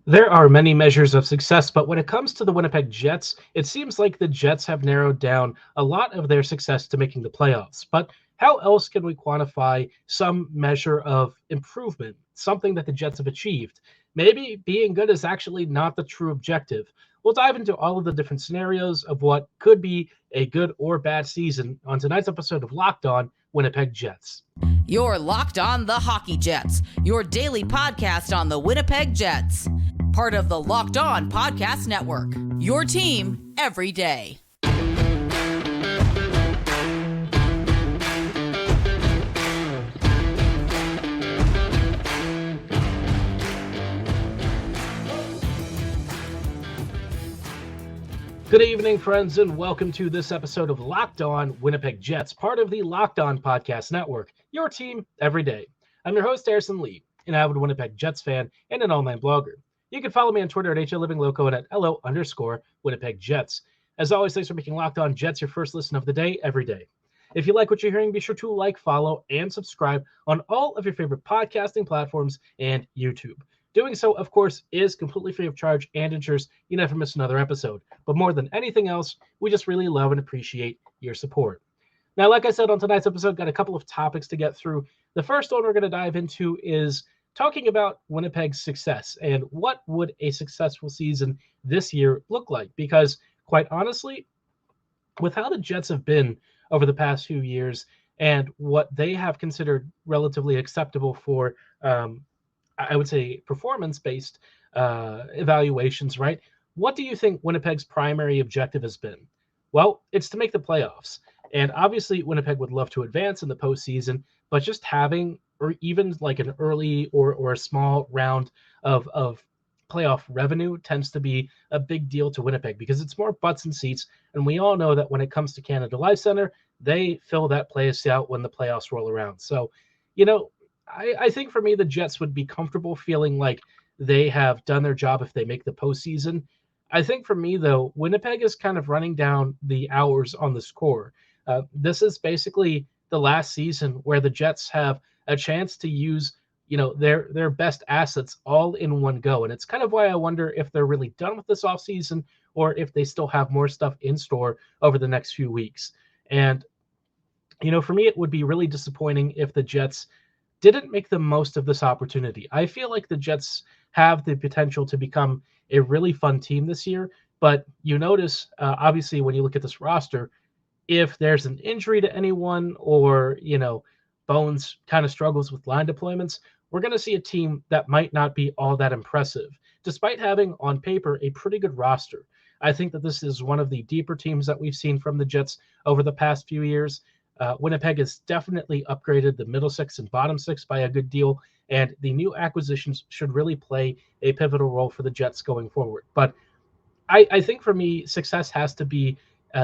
There are many measures of success, but when it comes to the Winnipeg Jets, it seems like the Jets have narrowed down a lot of their success to making the playoffs. But how else can we quantify some measure of improvement, something that the Jets have achieved? Maybe being good is actually not the true objective. We'll dive into all of the different scenarios of what could be a good or bad season on tonight's episode of Locked On Winnipeg Jets. You're Locked On the Hockey Jets, your daily podcast on the Winnipeg Jets. Part of the Locked On Podcast Network, your team every day. Good evening, friends, and welcome to this episode of Locked On Winnipeg Jets, part of the Locked On Podcast Network, your team every day. I'm your host, Harrison Lee, an avid Winnipeg Jets fan and an online blogger. You can follow me on Twitter at HLivingLoco and at LO_Winnipeg Jets. As always, thanks for making Locked On Jets your first listen of the day every day. If you like what you're hearing, be sure to like, follow, and subscribe on all of your favorite podcasting platforms and YouTube. Doing so, of course, is completely free of charge and ensures you never miss another episode. But more than anything else, we just really love and appreciate your support. Now, like I said on tonight's episode, got a couple of topics to get through. The first one we're going to dive into is talking about Winnipeg's success and what would a successful season this year look like? Because quite honestly, with how the Jets have been over the past few years and what they have considered relatively acceptable for I would say performance-based evaluations, right? What do you think Winnipeg's primary objective has been? Well, it's to make the playoffs. And obviously, Winnipeg would love to advance in the postseason, but just having, or even like an early or a small round of playoff revenue tends to be a big deal to Winnipeg because it's more butts and seats. And we all know that when it comes to Canada Life Center, they fill that place out when the playoffs roll around. So, I think for me, the Jets would be comfortable feeling like they have done their job if they make the postseason. I think for me, though, Winnipeg is kind of running down the hours on the score. This is basically the last season where the Jets have a chance to use, their best assets all in one go. And it's kind of why I wonder if they're really done with this offseason or if they still have more stuff in store over the next few weeks. And, for me, it would be really disappointing if the Jets didn't make the most of this opportunity. I feel like the Jets have the potential to become a really fun team this year, but you notice, obviously, when you look at this roster, if there's an injury to anyone or, Bones kind of struggles with line deployments, we're going to see a team that might not be all that impressive, despite having on paper a pretty good roster. I think that this is one of the deeper teams that we've seen from the Jets over the past few years. Winnipeg has definitely upgraded the middle six and bottom six by a good deal, and the new acquisitions should really play a pivotal role for the Jets going forward. But I think for me, success has to be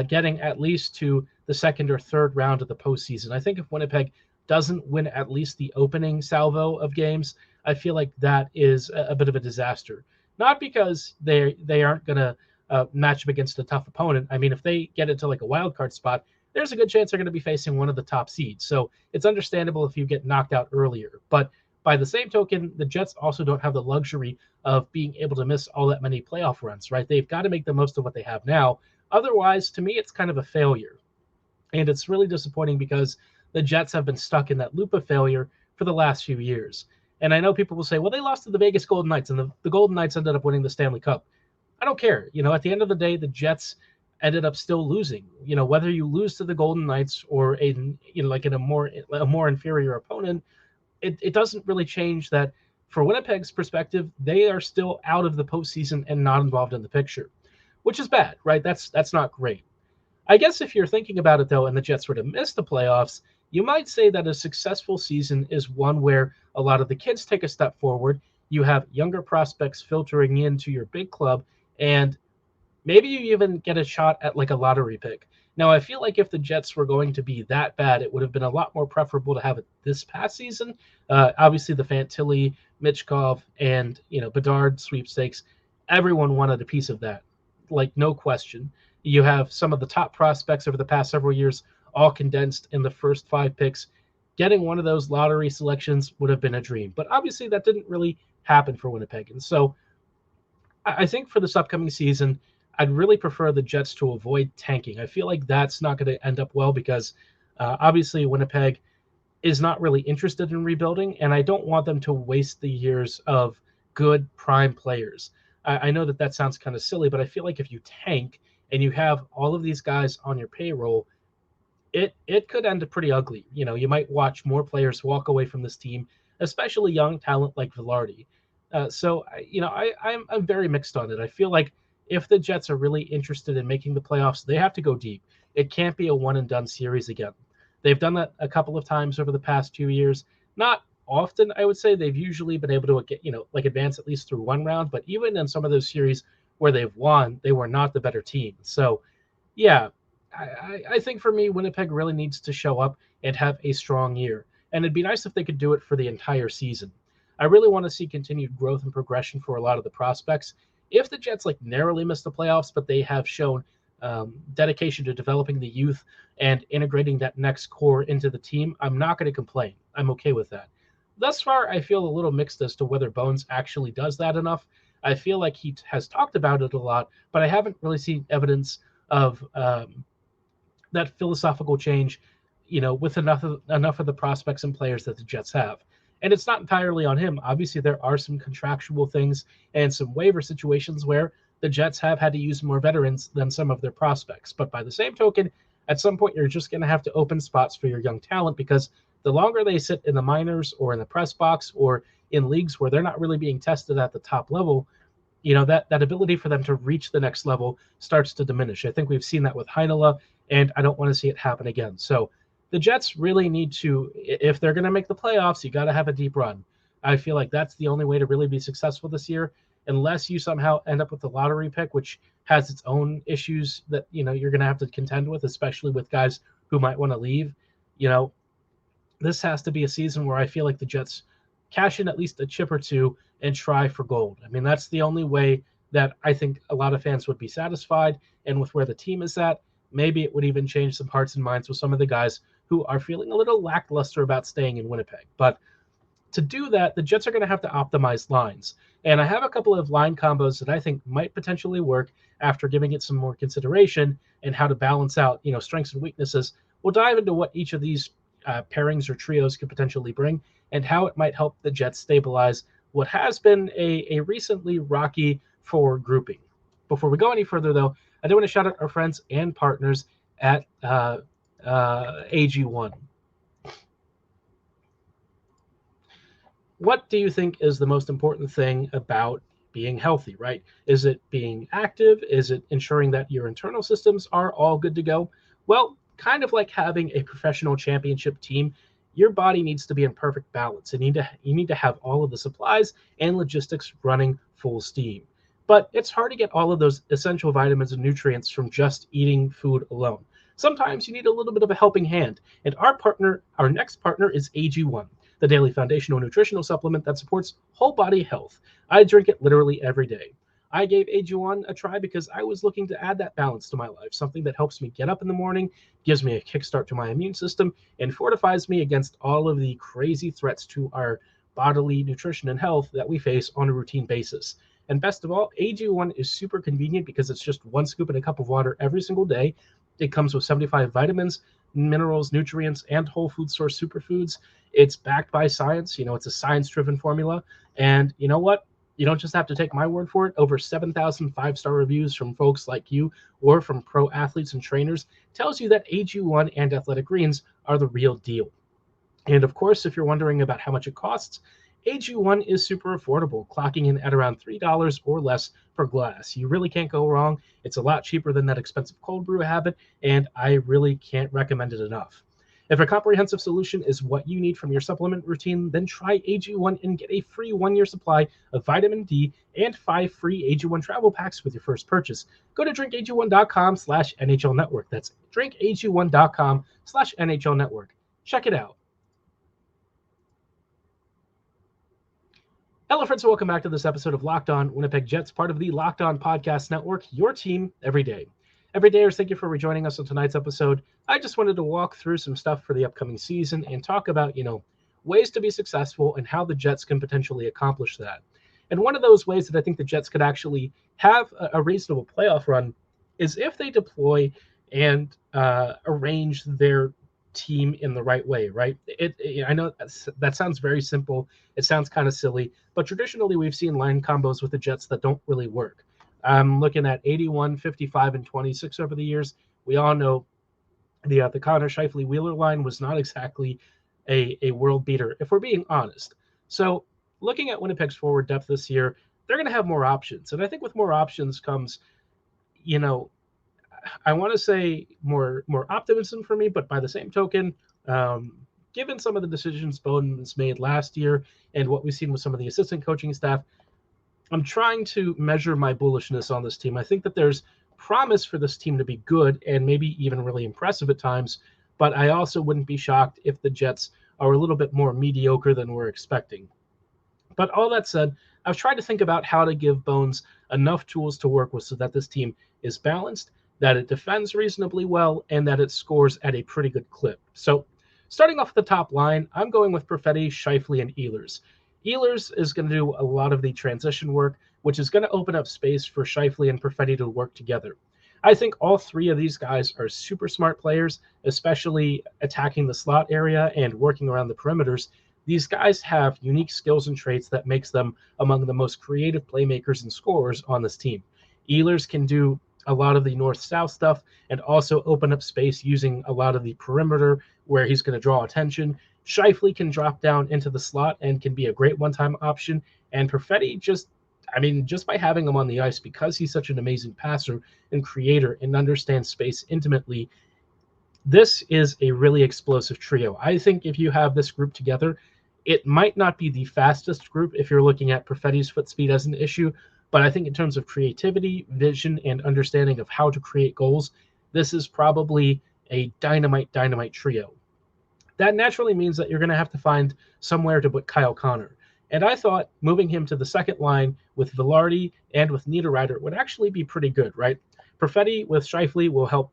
getting at least to the second or third round of the postseason. I think if Winnipeg doesn't win at least the opening salvo of games, I feel like that is a bit of a disaster. Not because they aren't going to match up against a tough opponent. I mean, if they get into like a wild card spot, there's a good chance they're going to be facing one of the top seeds. So it's understandable if you get knocked out earlier. But by the same token, the Jets also don't have the luxury of being able to miss all that many playoff runs, right? They've got to make the most of what they have now. Otherwise, to me, it's kind of a failure. And it's really disappointing because the Jets have been stuck in that loop of failure for the last few years. And I know people will say, well, they lost to the Vegas Golden Knights, and the Golden Knights ended up winning the Stanley Cup. I don't care. At the end of the day, the Jets ended up still losing. Whether you lose to the Golden Knights or in a more inferior opponent, it doesn't really change that. For Winnipeg's perspective, they are still out of the postseason and not involved in the picture, which is bad, right? That's not great. I guess if you're thinking about it though, and the Jets were to miss the playoffs, you might say that a successful season is one where a lot of the kids take a step forward. You have younger prospects filtering into your big club, and maybe you even get a shot at like a lottery pick. Now, I feel like if the Jets were going to be that bad, it would have been a lot more preferable to have it this past season. Obviously, the Fantilli, Michkov, and Bedard sweepstakes, everyone wanted a piece of that, like no question. You have some of the top prospects over the past several years all condensed in the first 5 picks. Getting one of those lottery selections would have been a dream, but obviously that didn't really happen for Winnipeg. And so I think for this upcoming season, I'd really prefer the Jets to avoid tanking. I feel like that's not going to end up well because obviously Winnipeg is not really interested in rebuilding, and I don't want them to waste the years of good prime players. I know that sounds kind of silly, but I feel like if you tank and you have all of these guys on your payroll, it could end up pretty ugly. You might watch more players walk away from this team, especially young talent like Velarde. I'm very mixed on it. I feel like if the Jets are really interested in making the playoffs, they have to go deep. It can't be a one and done series again. They've done that a couple of times over the past 2 years. Not often, I would say. They've usually been able to get, advance at least through one round. But even in some of those series where they've won, they were not the better team. So, yeah, I think for me, Winnipeg really needs to show up and have a strong year. And it'd be nice if they could do it for the entire season. I really want to see continued growth and progression for a lot of the prospects. If the Jets narrowly miss the playoffs, but they have shown dedication to developing the youth and integrating that next core into the team, I'm not going to complain. I'm okay with that. Thus far, I feel a little mixed as to whether Bones actually does that enough. I feel like he has talked about it a lot, but I haven't really seen evidence of that philosophical change, with enough of the prospects and players that the Jets have. And it's not entirely on him. Obviously, there are some contractual things and some waiver situations where the Jets have had to use more veterans than some of their prospects. But by the same token, at some point, you're just going to have to open spots for your young talent, because the longer they sit in the minors or in the press box or in leagues where they're not really being tested at the top level, that ability for them to reach the next level starts to diminish. I think we've seen that with Heinola, and I don't want to see it happen again. So the Jets really need to, if they're going to make the playoffs, you got to have a deep run. I feel like that's the only way to really be successful this year, unless you somehow end up with the lottery pick, which has its own issues that, you're going to have to contend with, especially with guys who might want to leave. This has to be a season where I feel like the Jets cash in at least a chip or two and try for gold. I mean, that's the only way that I think a lot of fans would be satisfied. And with where the team is at, maybe it would even change some hearts and minds with some of the guys who are feeling a little lackluster about staying in Winnipeg. But to do that, the Jets are going to have to optimize lines. And I have a couple of line combos that I think might potentially work after giving it some more consideration and how to balance out, strengths and weaknesses. We'll dive into what each of these pairings or trios could potentially bring and how it might help the Jets stabilize what has been a recently rocky forward grouping. Before we go any further, though, I do want to shout out our friends and partners at AG1. What do you think is the most important thing about being healthy, right? Is it being active? Is it ensuring that your internal systems are all good to go? Well, kind of like having a professional championship team, your body needs to be in perfect balance. You need to have all of the supplies and logistics running full steam. But it's hard to get all of those essential vitamins and nutrients from just eating food alone. Sometimes you need a little bit of a helping hand. And our next partner is AG1, the daily foundational nutritional supplement that supports whole body health. I drink it literally every day. I gave AG1 a try because I was looking to add that balance to my life, something that helps me get up in the morning, gives me a kickstart to my immune system, and fortifies me against all of the crazy threats to our bodily nutrition and health that we face on a routine basis. And best of all, AG1 is super convenient because it's just one scoop in a cup of water every single day. It comes with 75 vitamins, minerals, nutrients, and whole food source superfoods. It's backed by science. It's a science-driven formula. And you know what? You don't just have to take my word for it. Over 7,000 five-star reviews from folks like you or from pro athletes and trainers tells you that AG1 and Athletic Greens are the real deal. And of course, if you're wondering about how much it costs, AG1 is super affordable, clocking in at around $3 or less per glass. You really can't go wrong. It's a lot cheaper than that expensive cold brew habit, and I really can't recommend it enough. If a comprehensive solution is what you need from your supplement routine, then try AG1 and get a free 1-year supply of vitamin D and 5 free AG1 travel packs with your first purchase. Go to drinkag1.com/NHL Network. That's drinkag1.com/NHL Network. Check it out. Hello, friends, and welcome back to this episode of Locked On Winnipeg Jets, part of the Locked On Podcast Network, your team every day. Everydayers, thank you for rejoining us on tonight's episode. I just wanted to walk through some stuff for the upcoming season and talk about, ways to be successful and how the Jets can potentially accomplish that. And one of those ways that I think the Jets could actually have a reasonable playoff run is if they deploy and arrange their team in the right way, right? I know that sounds very simple. It sounds kind of silly, but traditionally we've seen line combos with the Jets that don't really work. I'm looking at 81, 55, and 26 over the years. We all know the Connor Scheifele Wheeler line was not exactly a world beater, if we're being honest. So looking at Winnipeg's forward depth this year, they're going to have more options. And I think with more options comes, you know, I want to say more optimism for me, but by the same token, given some of the decisions Bowden's made last year and what we've seen with some of the assistant coaching staff, I'm trying to measure my bullishness on this team. I think that there's promise for this team to be good and maybe even really impressive at times, but I also wouldn't be shocked if the Jets are a little bit more mediocre than we're expecting. But all that said, I've tried to think about how to give Bones enough tools to work with so that this team is balanced, that it defends reasonably well, and that it scores at a pretty good clip. So starting off the top line, I'm going with Perfetti, Scheifele, and Ehlers. Ehlers is going to do a lot of the transition work, which is going to open up space for Scheifele and Perfetti to work together. I think all three of these guys are super smart players, especially attacking the slot area and working around the perimeters. These guys have unique skills and traits that makes them among the most creative playmakers and scorers on this team. Ehlers can do a lot of the north-south stuff and also open up space using a lot of the perimeter where he's going to draw attention. Scheifele can drop down into the slot and can be a great one-time option. And Perfetti just by having him on the ice, because he's such an amazing passer and creator and understands space intimately, this is a really explosive trio. I think if you have this group together, it might not be the fastest group if you're looking at Perfetti's foot speed as an issue, but I think in terms of creativity, vision, and understanding of how to create goals, this is probably a dynamite trio. That naturally means that you're going to have to find somewhere to put Kyle Connor. And I thought moving him to the second line with Vilardi and with Niederreiter would actually be pretty good, right? Perfetti with Scheifele will help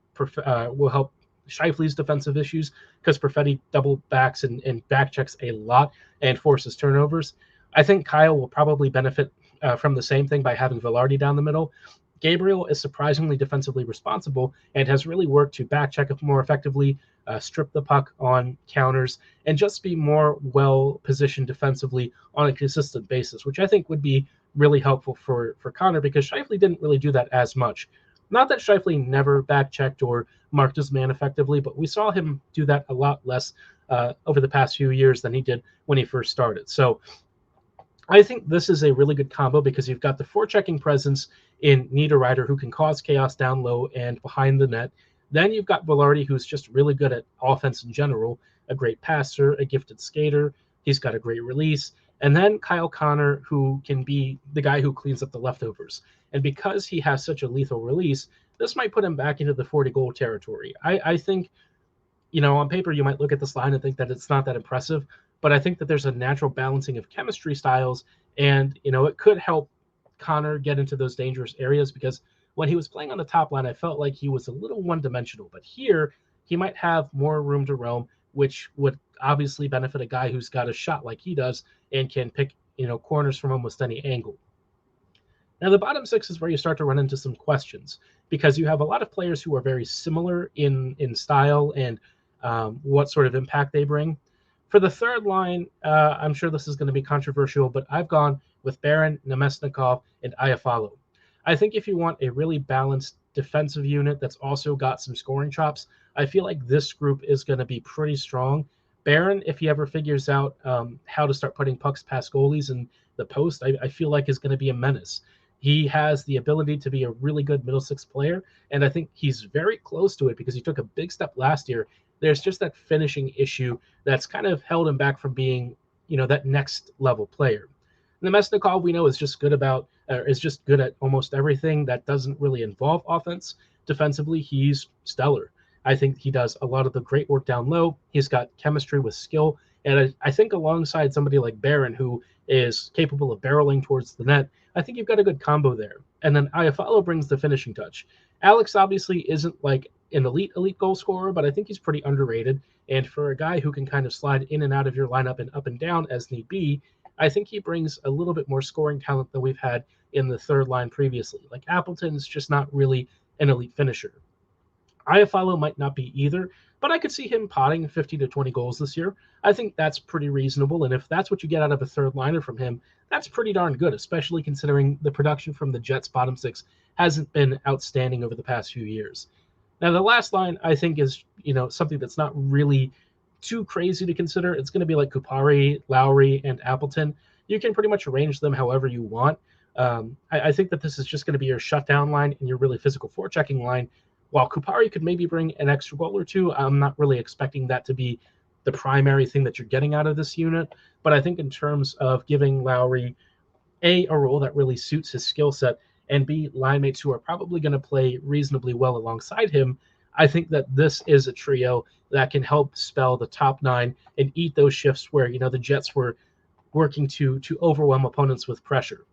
Scheifele's defensive issues because Perfetti double backs and back checks a lot and forces turnovers. I think Kyle will probably benefit from the same thing by having Vilardi down the middle. Gabriel is surprisingly defensively responsible and has really worked to back check it more effectively, strip the puck on counters, and just be more well-positioned defensively on a consistent basis, which I think would be really helpful for Connor because Scheifele didn't really do that as much. Not that Scheifele never back-checked or marked his man effectively, but we saw him do that a lot less over the past few years than he did when he first started. So I think this is a really good combo because you've got the forechecking presence in Niederreiter who can cause chaos down low and behind the net. Then you've got Vilardi, who's just really good at offense in general, a great passer, a gifted skater. He's got a great release. And then Kyle Connor, who can be the guy who cleans up the leftovers. And because he has such a lethal release, this might put him back into the 40-goal territory. I think, on paper, you might look at this line and think that it's not that impressive, but I think that there's a natural balancing of chemistry styles, and, it could help Connor get into those dangerous areas because when he was playing on the top line, I felt like he was a little one-dimensional. But here, he might have more room to roam, which would obviously benefit a guy who's got a shot like he does and can pick, corners from almost any angle. Now, the bottom six is where you start to run into some questions because you have a lot of players who are very similar in style and what sort of impact they bring. For the third line, I'm sure this is going to be controversial, but I've gone with Barron, Namestnikov, and Iafallo. I think if you want a really balanced defensive unit that's also got some scoring chops, I feel like this group is going to be pretty strong. Barron, if he ever figures out how to start putting pucks past goalies in the post, I feel like is going to be a menace. He has the ability to be a really good middle six player, and I think he's very close to it because he took a big step last year. There's just that finishing issue that's kind of held him back from being, that next level player. Namestnikov, we know, is just good at almost everything that doesn't really involve offense. Defensively, he's stellar. I think he does a lot of the great work down low. He's got chemistry with skill. And I think alongside somebody like Barron, who is capable of barreling towards the net, I think you've got a good combo there. And then Iafallo brings the finishing touch. Alex obviously isn't like an elite goal scorer, but I think he's pretty underrated. And for a guy who can kind of slide in and out of your lineup and up and down as need be, I think he brings a little bit more scoring talent than we've had in the third line previously. Like Appleton's just not really an elite finisher. Iafallo might not be either, but I could see him potting 15 to 20 goals this year. I think that's pretty reasonable, and if that's what you get out of a third liner from him, that's pretty darn good, especially considering the production from the Jets' bottom six hasn't been outstanding over the past few years. Now, the last line I think is, something that's not really too crazy to consider. It's going to be like Kupari, Lowry, and Appleton. You can pretty much arrange them however you want. I think that this is just going to be your shutdown line and your really physical forechecking line. While Kupari could maybe bring an extra goal or two, I'm not really expecting that to be the primary thing that you're getting out of this unit. But I think in terms of giving Lowry, A, a role that really suits his skill set, and B, line mates who are probably going to play reasonably well alongside him, I think that this is a trio that can help spell the top nine and eat those shifts where, the Jets were working to overwhelm opponents with pressure.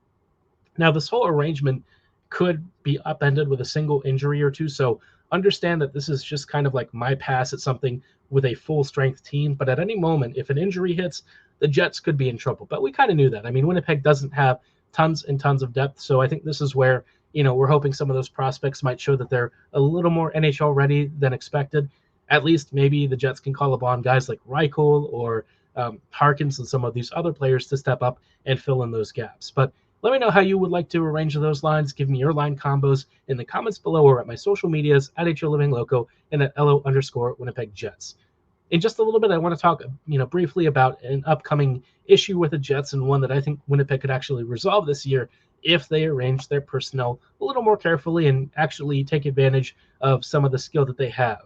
Now, this whole arrangement could be upended with a single injury or two, so understand that this is just kind of like my pass at something with a full-strength team, but at any moment, if an injury hits, the Jets could be in trouble. But we kind of knew that. I mean, Winnipeg doesn't have tons and tons of depth, so I think this is where, we're hoping some of those prospects might show that they're a little more NHL ready than expected. At least maybe the Jets can call upon guys like Reichel or Harkins and some of these other players to step up and fill in those gaps. But let me know how you would like to arrange those lines. Give me your line combos in the comments below or at my social medias at HOLivingLoco and at LO_Winnipeg Jets. In just a little bit, I want to talk, briefly about an upcoming issue with the Jets, and one that I think Winnipeg could actually resolve this year if they arrange their personnel a little more carefully and actually take advantage of some of the skill that they have.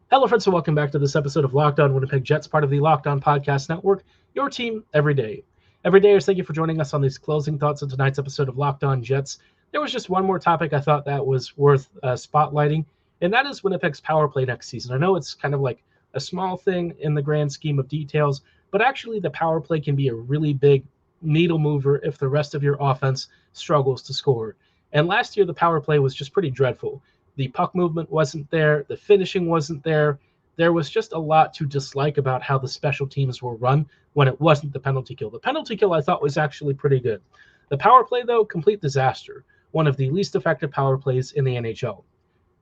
Hello, friends, and welcome back to this episode of Locked On Winnipeg Jets, part of the Locked On Podcast Network, your team every day. Every day, thank you for joining us on these closing thoughts of tonight's episode of Locked On Jets. There was just one more topic I thought that was worth spotlighting, and that is Winnipeg's power play next season. I know it's kind of like a small thing in the grand scheme of details, but actually the power play can be a really big needle mover if the rest of your offense struggles to score. And last year, the power play was just pretty dreadful. The puck movement wasn't there. The finishing wasn't there. There was just a lot to dislike about how the special teams were run when it wasn't the penalty kill. The penalty kill I thought was actually pretty good. The power play, though, complete disaster. One of the least effective power plays in the NHL.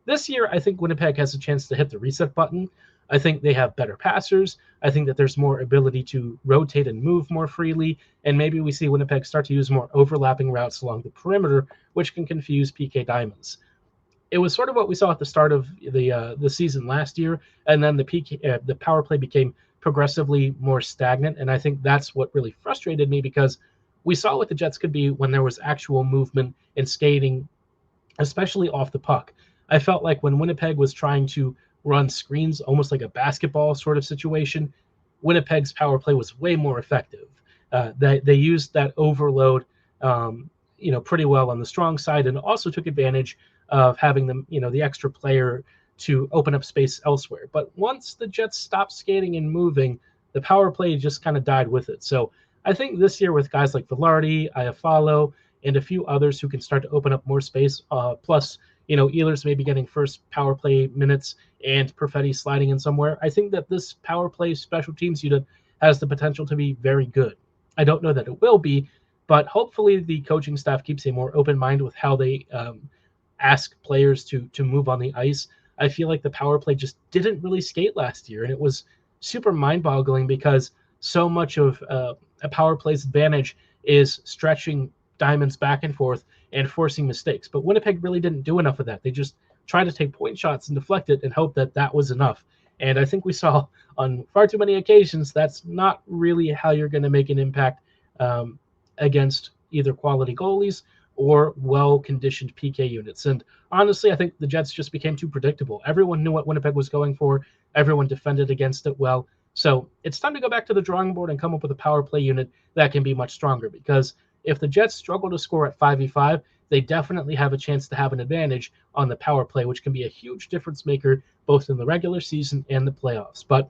This year, I think Winnipeg has a chance to hit the reset button. I think they have better passers. I think that there's more ability to rotate and move more freely. And maybe we see Winnipeg start to use more overlapping routes along the perimeter, which can confuse PK Diamonds. It was sort of what we saw at the start of the season last year, and then the power play became progressively more stagnant, and I think that's what really frustrated me, because we saw what the Jets could be when there was actual movement and skating, especially off the puck. I felt like when Winnipeg was trying to run screens, almost like a basketball sort of situation, Winnipeg's power play was way more effective. They used that overload, pretty well on the strong side, and also took advantage of having them, the extra player to open up space elsewhere. But once the Jets stopped skating and moving, the power play just kind of died with it. So I think this year with guys like Velarde, Iafallo, and a few others who can start to open up more space, plus, Ehlers maybe getting first power play minutes and Perfetti sliding in somewhere, I think that this power play special teams unit has the potential to be very good. I don't know that it will be, but hopefully the coaching staff keeps a more open mind with how they ask players to move on the ice. I feel like the power play just didn't really skate last year, and it was super mind-boggling because so much of a power play's advantage is stretching diamonds back and forth and forcing mistakes. But Winnipeg really didn't do enough of that. They just tried to take point shots and deflect it and hope that that was enough. And I think we saw on far too many occasions that's not really how you're going to make an impact against either quality goalies or well-conditioned PK units. And honestly, I think the Jets just became too predictable. Everyone knew what Winnipeg was going for. Everyone defended against it well. So it's time to go back to the drawing board and come up with a power play unit that can be much stronger, because if the Jets struggle to score at 5v5, they definitely have a chance to have an advantage on the power play, which can be a huge difference maker both in the regular season and the playoffs. But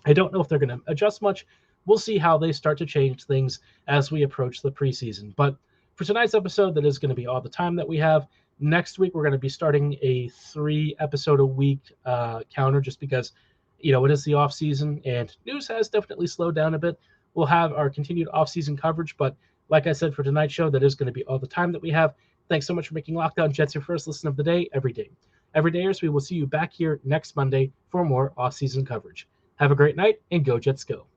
I don't know if they're going to adjust much. We'll see how they start to change things as we approach the preseason. But for tonight's episode, that is going to be all the time that we have. Next week, we're going to be starting a 3-episode-a-week counter, just because It is the off season, and news has definitely slowed down a bit. We'll have our continued off season coverage, but like I said for tonight's show, that is going to be all the time that we have. Thanks so much for making Locked On Jets your first listen of the day every day. Every dayers, we will see you back here next Monday for more off season coverage. Have a great night, and go Jets go.